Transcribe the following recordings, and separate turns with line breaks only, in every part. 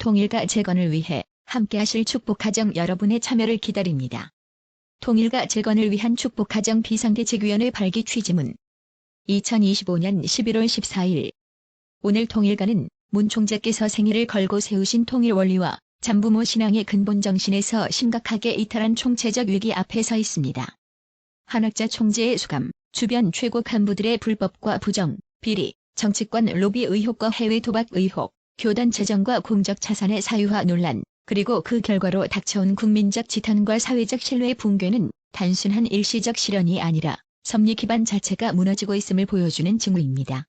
통일가 재건을 위해 함께하실 축복가정 여러분의 참여를 기다립니다. 통일가 재건을 위한 축복가정 비상대책위원회 발기 취지문 2025년 11월 14일 오늘 통일가는 문 총재께서 생일을 걸고 세우신 통일 원리와 잠부모 신앙의 근본 정신에서 심각하게 이탈한 총체적 위기 앞에 서 있습니다. 한학자 총재의 수감, 주변 최고 간부들의 불법과 부정, 비리, 정치권 로비 의혹과 해외 도박 의혹, 교단 재정과 공적 자산의 사유화 논란, 그리고 그 결과로 닥쳐온 국민적 지탄과 사회적 신뢰의 붕괴는 단순한 일시적 실현이 아니라 섭리 기반 자체가 무너지고 있음을 보여주는 징후입니다.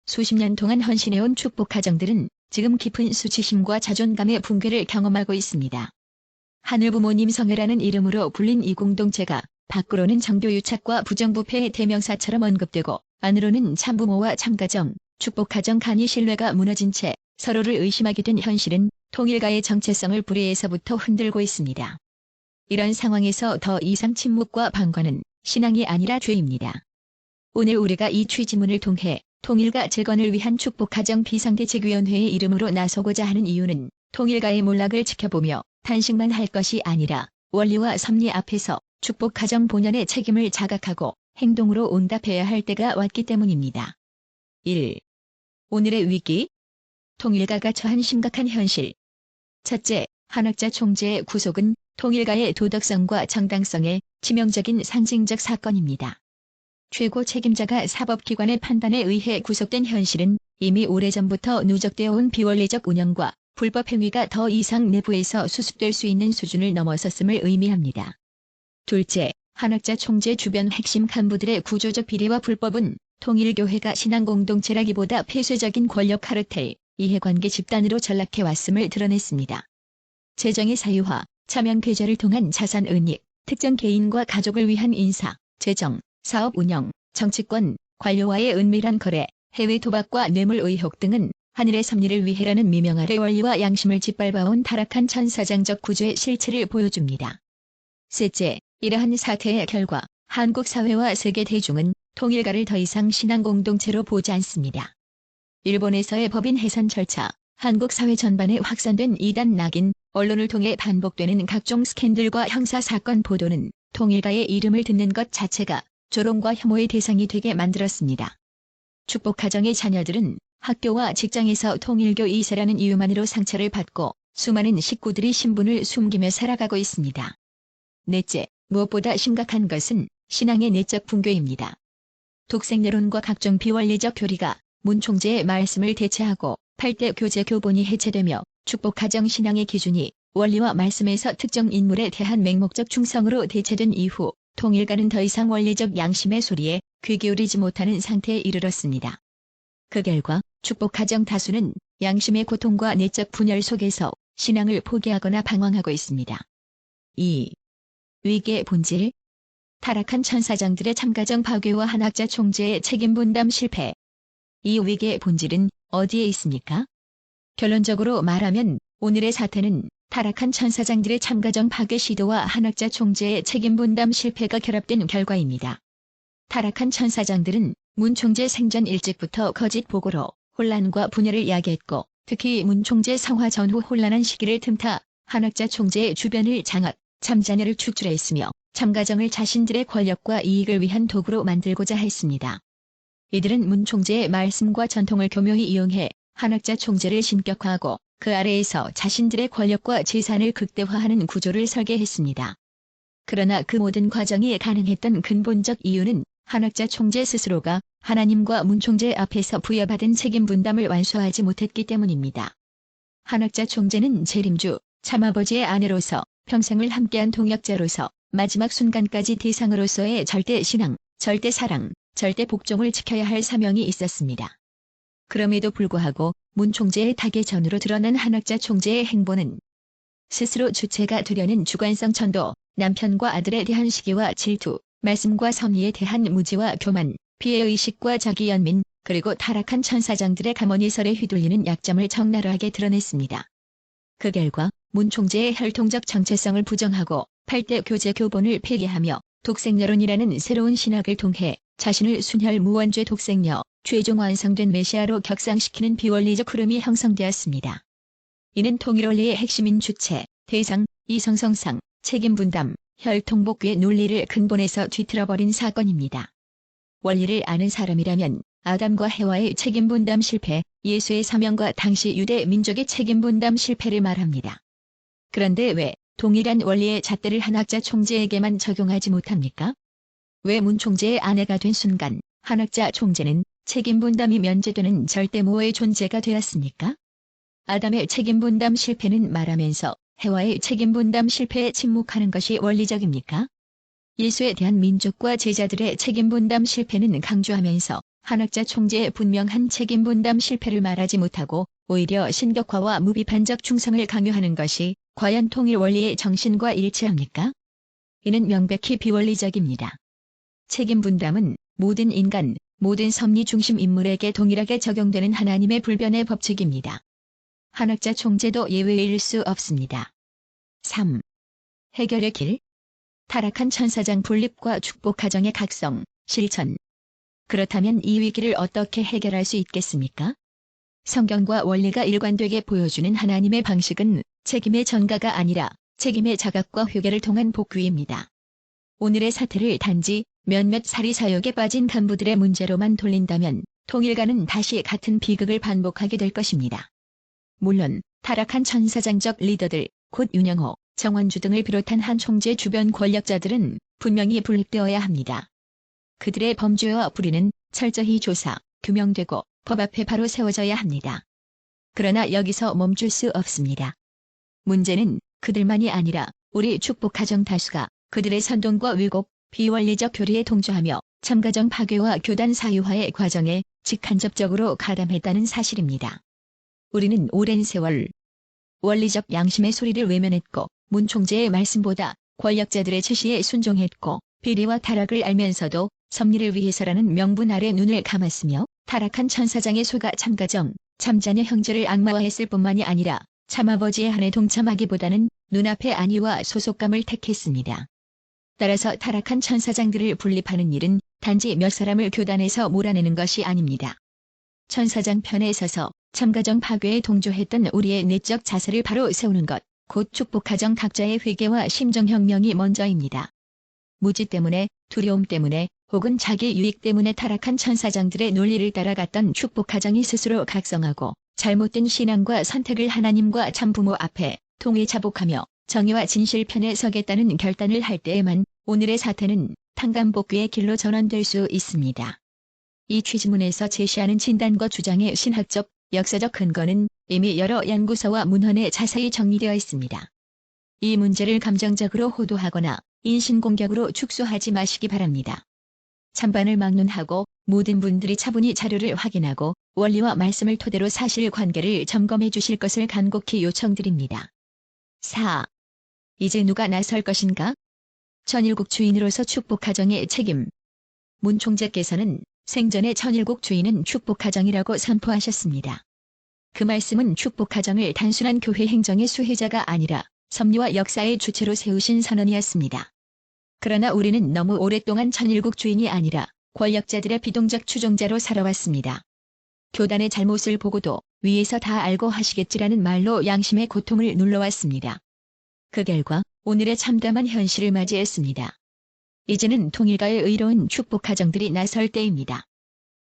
수십 년 동안 헌신해온 축복가정들은 지금 깊은 수치심과 자존감의 붕괴를 경험하고 있습니다. 하늘부모님 성회라는 이름으로 불린 이 공동체가 밖으로는 정교유착과 부정부패의 대명사처럼 언급되고 안으로는 참부모와 참가정, 축복가정 간의 신뢰가 무너진 채 서로를 의심하게 된 현실은 통일가의 정체성을 불의에서부터 흔들고 있습니다. 이런 상황에서 더 이상 침묵과 방관은 신앙이 아니라 죄입니다. 오늘 우리가 이 취지문을 통해 통일가 재건을 위한 축복가정 비상대책위원회의 이름으로 나서고자 하는 이유는 통일가의 몰락을 지켜보며 탄식만 할 것이 아니라 원리와 섭리 앞에서 축복가정 본연의 책임을 자각하고 행동으로 응답해야 할 때가 왔기 때문입니다. 1. 오늘의 위기. 통일가가 처한 심각한 현실. 첫째, 한학자 총재의 구속은 통일가의 도덕성과 정당성에 치명적인 상징적 사건입니다. 최고 책임자가 사법기관의 판단에 의해 구속된 현실은 이미 오래전부터 누적되어 온 비원리적 운영과 불법 행위가 더 이상 내부에서 수습될 수 있는 수준을 넘어섰음을 의미합니다. 둘째, 한학자 총재 주변 핵심 간부들의 구조적 비리와 불법은 통일교회가 신앙공동체라기보다 폐쇄적인 권력 카르텔, 이해관계 집단으로 전락해왔음을 드러냈습니다. 재정의 사유화, 차명 계좌를 통한 자산 은닉, 특정 개인과 가족을 위한 인사, 재정, 사업 운영, 정치권, 관료와의 은밀한 거래, 해외 도박과 뇌물 의혹 등은 하늘의 섭리를 위해라는 미명 아래 원리와 양심을 짓밟아온 타락한 천사장적 구조의 실체를 보여줍니다. 셋째, 이러한 사태의 결과 한국 사회와 세계 대중은 통일가를 더 이상 신앙 공동체로 보지 않습니다. 일본에서의 법인 해산 절차, 한국 사회 전반에 확산된 이단 낙인, 언론을 통해 반복되는 각종 스캔들과 형사사건 보도는 통일가의 이름을 듣는 것 자체가 조롱과 혐오의 대상이 되게 만들었습니다. 축복가정의 자녀들은 학교와 직장에서 통일교 2세라는 이유만으로 상처를 받고 수많은 식구들이 신분을 숨기며 살아가고 있습니다. 넷째, 무엇보다 심각한 것은 신앙의 내적 붕괴입니다. 독생여론과 각종 비원리적 교리가 문 총재의 말씀을 대체하고 8대 교제 교본이 해체되며 축복가정 신앙의 기준이 원리와 말씀에서 특정 인물에 대한 맹목적 충성으로 대체된 이후 통일가는 더 이상 원리적 양심의 소리에 귀 기울이지 못하는 상태에 이르렀습니다. 그 결과 축복가정 다수는 양심의 고통과 내적 분열 속에서 신앙을 포기하거나 방황하고 있습니다. 2. 위기의 본질. 타락한 천사장들의 참가정 파괴와 한학자 총재의 책임 분담 실패. 이 위기의 본질은 어디에 있습니까? 결론적으로 말하면 오늘의 사태는 타락한 천사장들의 참가정 파괴 시도와 한학자 총재의 책임 분담 실패가 결합된 결과입니다. 타락한 천사장들은 문 총재 생전 일찍부터 거짓 보고로 혼란과 분열을 야기했고 특히 문 총재 성화 전후 혼란한 시기를 틈타 한학자 총재의 주변을 장악, 참자녀를 축출했으며 참가정을 자신들의 권력과 이익을 위한 도구로 만들고자 했습니다. 이들은 문 총재의 말씀과 전통을 교묘히 이용해 한학자 총재를 신격화하고 그 아래에서 자신들의 권력과 재산을 극대화하는 구조를 설계했습니다. 그러나 그 모든 과정이 가능했던 근본적 이유는 한학자 총재 스스로가 하나님과 문 총재 앞에서 부여받은 책임 분담을 완수하지 못했기 때문입니다. 한학자 총재는 재림주, 참아버지의 아내로서 평생을 함께한 동역자로서 마지막 순간까지 대상으로서의 절대 신앙, 절대 사랑, 절대 복종을 지켜야 할 사명이 있었습니다. 그럼에도 불구하고 문 총재의 타계 전으로 드러난 한학자 총재의 행보는 스스로 주체가 되려는 주관성 천도, 남편과 아들에 대한 시기와 질투, 말씀과 섭리에 대한 무지와 교만, 피해의식과 자기연민, 그리고 타락한 천사장들의 가모니설에 휘둘리는 약점을 적나라하게 드러냈습니다. 그 결과 문 총재의 혈통적 정체성을 부정하고 8대 교제 교본을 폐기하며 독생여론이라는 새로운 신학을 통해 자신을 순혈 무원죄 독생녀, 최종 완성된 메시아로 격상시키는 비원리적 흐름이 형성되었습니다. 이는 통일원리의 핵심인 주체, 대상, 이성성상, 책임분담, 혈통복귀의 논리를 근본에서 뒤틀어버린 사건입니다. 원리를 아는 사람이라면 아담과 해와의 책임분담 실패, 예수의 사명과 당시 유대 민족의 책임분담 실패를 말합니다. 그런데 왜 동일한 원리의 잣대를 한학자 총재에게만 적용하지 못합니까? 왜 문 총재의 아내가 된 순간 한학자 총재는 책임분담이 면제되는 절대모호의 존재가 되었습니까? 아담의 책임분담 실패는 말하면서 해와의 책임분담 실패에 침묵하는 것이 원리적입니까? 예수에 대한 민족과 제자들의 책임분담 실패는 강조하면서 한학자 총재의 분명한 책임분담 실패를 말하지 못하고 오히려 신격화와 무비판적 충성을 강요하는 것이 과연 통일 원리의 정신과 일치합니까? 이는 명백히 비원리적입니다. 책임분담은 모든 인간, 모든 섭리 중심 인물에게 동일하게 적용되는 하나님의 불변의 법칙입니다. 한학자 총재도 예외일 수 없습니다. 3. 해결의 길. 타락한 천사장 분립과 축복 가정의 각성, 실천. 그렇다면 이 위기를 어떻게 해결할 수 있겠습니까? 성경과 원리가 일관되게 보여주는 하나님의 방식은 책임의 전가가 아니라 책임의 자각과 회개를 통한 복귀입니다. 오늘의 사태를 단지 몇몇 사리사욕에 빠진 간부들의 문제로만 돌린다면 통일가는 다시 같은 비극을 반복하게 될 것입니다. 물론 타락한 천사장적 리더들, 곧 윤영호, 정원주 등을 비롯한 한 총재 주변 권력자들은 분명히 분립되어야 합니다. 그들의 범죄와 불의는 철저히 조사, 규명되고 법 앞에 바로 세워져야 합니다. 그러나 여기서 멈출 수 없습니다. 문제는 그들만이 아니라 우리 축복가정 다수가 그들의 선동과 왜곡, 비원리적 교리에 동조하며 참가정 파괴와 교단 사유화의 과정에 직간접적으로 가담했다는 사실입니다. 우리는 오랜 세월 원리적 양심의 소리를 외면했고 문 총재의 말씀보다 권력자들의 지시에 순종했고 비리와 타락을 알면서도 섭리를 위해서라는 명분 아래 눈을 감았으며 타락한 천사장의 소가 참가정, 참자녀 형제를 악마화했을 뿐만이 아니라 참아버지의 한에 동참하기보다는 눈앞의 안위와 소속감을 택했습니다. 따라서 타락한 천사장들을 분립하는 일은 단지 몇 사람을 교단에서 몰아내는 것이 아닙니다. 천사장 편에 서서 참가정 파괴에 동조했던 우리의 내적 자세를 바로 세우는 것, 곧 축복가정 각자의 회개와 심정혁명이 먼저입니다. 무지 때문에, 두려움 때문에, 혹은 자기 유익 때문에 타락한 천사장들의 논리를 따라갔던 축복가정이 스스로 각성하고 잘못된 신앙과 선택을 하나님과 참부모 앞에 통일 자복하며 정의와 진실 편에 서겠다는 결단을 할 때에만 오늘의 사태는 탕감복귀의 길로 전환될 수 있습니다. 이 취지문에서 제시하는 진단과 주장의 신학적, 역사적 근거는 이미 여러 연구서와 문헌에 자세히 정리되어 있습니다. 이 문제를 감정적으로 호도하거나 인신공격으로 축소하지 마시기 바랍니다. 찬반을 막론하고 모든 분들이 차분히 자료를 확인하고 원리와 말씀을 토대로 사실관계를 점검해 주실 것을 간곡히 요청드립니다. 4. 이제 누가 나설 것인가? 천일국 주인으로서 축복가정의 책임. 문 총재께서는 생전에 천일국 주인은 축복가정이라고 선포하셨습니다. 그 말씀은 축복가정을 단순한 교회 행정의 수혜자가 아니라 섭리와 역사의 주체로 세우신 선언이었습니다. 그러나 우리는 너무 오랫동안 천일국 주인이 아니라 권력자들의 비동적 추종자로 살아왔습니다. 교단의 잘못을 보고도 위에서 다 알고 하시겠지라는 말로 양심의 고통을 눌러왔습니다. 그 결과 오늘의 참담한 현실을 맞이했습니다. 이제는 통일가의 의로운 축복가정들이 나설 때입니다.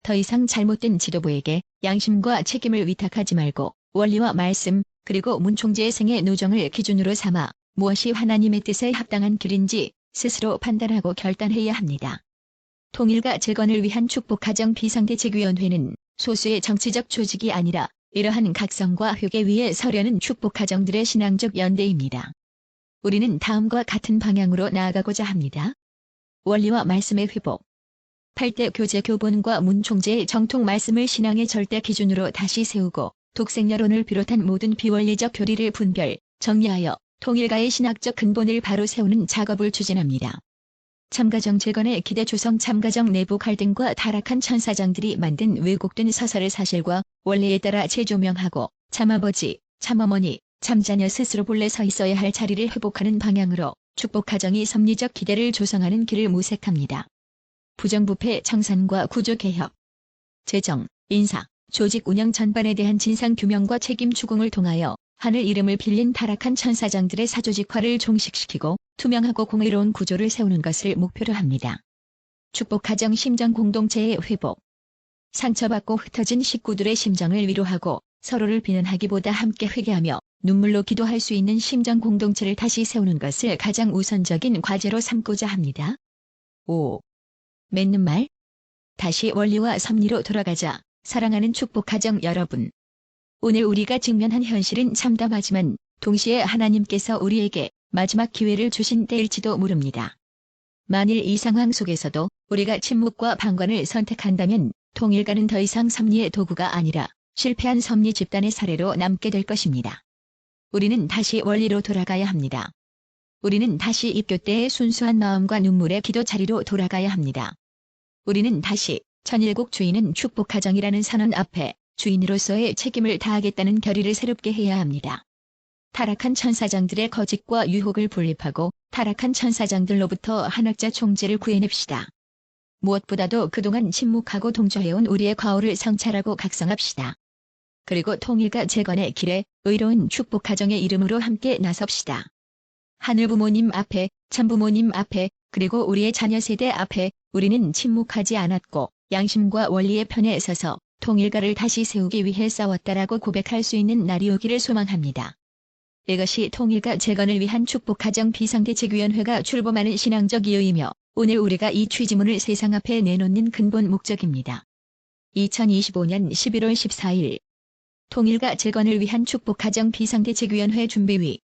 더 이상 잘못된 지도부에게 양심과 책임을 위탁하지 말고 원리와 말씀 그리고 문 총재의 생애 노정을 기준으로 삼아 무엇이 하나님의 뜻에 합당한 길인지 스스로 판단하고 결단해야 합니다. 통일가 재건을 위한 축복가정 비상대책위원회는 소수의 정치적 조직이 아니라 이러한 각성과 회개 위에 서려는 축복가정들의 신앙적 연대입니다. 우리는 다음과 같은 방향으로 나아가고자 합니다. 원리와 말씀의 회복. 8대 교재 교본과 문 총재의 정통 말씀을 신앙의 절대 기준으로 다시 세우고 독생여론을 비롯한 모든 비원리적 교리를 분별, 정리하여 통일가의 신학적 근본을 바로 세우는 작업을 추진합니다. 참가정 재건의 기대 조성 참가정 내부 갈등과 타락한 천사장들이 만든 왜곡된 서설의 사실과 원리에 따라 재조명하고 참아버지, 참어머니, 참자녀 스스로 본래 서 있어야 할 자리를 회복하는 방향으로 축복가정이 섭리적 기대를 조성하는 길을 모색합니다. 부정부패 청산과 구조개혁, 재정, 인사, 조직 운영 전반에 대한 진상규명과 책임 추궁을 통하여 하늘 이름을 빌린 타락한 천사장들의 사조직화를 종식시키고 투명하고 공의로운 구조를 세우는 것을 목표로 합니다. 축복가정 심정 공동체의 회복. 상처받고 흩어진 식구들의 심정을 위로하고 서로를 비난하기보다 함께 회개하며 눈물로 기도할 수 있는 심정 공동체를 다시 세우는 것을 가장 우선적인 과제로 삼고자 합니다. 5. 맺는 말. 다시 원리와 섭리로 돌아가자. 사랑하는 축복가정 여러분. 오늘 우리가 직면한 현실은 참담하지만 동시에 하나님께서 우리에게 마지막 기회를 주신 때일지도 모릅니다. 만일 이 상황 속에서도 우리가 침묵과 방관을 선택한다면 통일가는 더 이상 섭리의 도구가 아니라 실패한 섭리 집단의 사례로 남게 될 것입니다. 우리는 다시 원리로 돌아가야 합니다. 우리는 다시 입교 때의 순수한 마음과 눈물의 기도 자리로 돌아가야 합니다. 우리는 다시 천일국 주인은 축복가정이라는 선언 앞에 주인으로서의 책임을 다하겠다는 결의를 새롭게 해야 합니다. 타락한 천사장들의 거짓과 유혹을 분립하고 타락한 천사장들로부터 한학자 총재를 구해냅시다. 무엇보다도 그동안 침묵하고 동조해온 우리의 과오를 성찰하고 각성합시다. 그리고 통일과 재건의 길에 의로운 축복가정의 이름으로 함께 나섭시다. 하늘부모님 앞에, 참부모님 앞에, 그리고 우리의 자녀 세대 앞에 우리는 침묵하지 않았고 양심과 원리의 편에 서서 통일가를 다시 세우기 위해 싸웠다라고 고백할 수 있는 날이 오기를 소망합니다. 이것이 통일가 재건을 위한 축복가정 비상대책위원회가 출범하는 신앙적 이유이며 오늘 우리가 이 취지문을 세상 앞에 내놓는 근본 목적입니다. 2025년 11월 14일 통일가 재건을 위한 축복가정 비상대책위원회 준비위